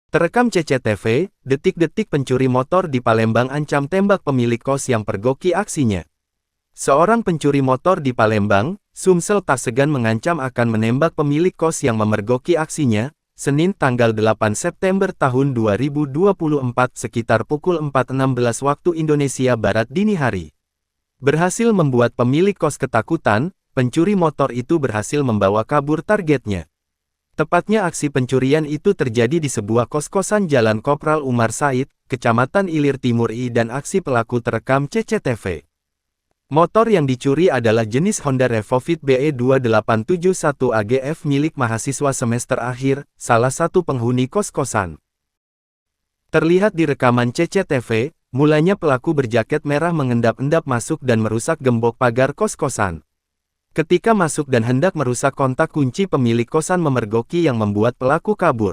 Terekam CCTV, detik-detik pencuri motor di Palembang ancam tembak pemilik kos yang pergoki aksinya. Seorang pencuri motor di Palembang, Sumsel tak segan mengancam akan menembak pemilik kos yang memergoki aksinya, Senin tanggal 8 September tahun 2024 sekitar pukul 4.16 waktu Indonesia Barat dini hari. Berhasil membuat pemilik kos ketakutan, pencuri motor itu berhasil membawa kabur targetnya. Tepatnya aksi pencurian itu terjadi di sebuah kos-kosan Jalan Kopral Umar Said, Kecamatan Ilir Timur I dan aksi pelaku terekam CCTV. Motor yang dicuri adalah jenis Honda Revovit BE 2871 AGF milik mahasiswa semester akhir, salah satu penghuni kos-kosan. Terlihat di rekaman CCTV, mulanya pelaku berjaket merah mengendap-endap masuk dan merusak gembok pagar kos-kosan. Ketika masuk dan hendak merusak kontak kunci pemilik kosan memergoki yang membuat pelaku kabur.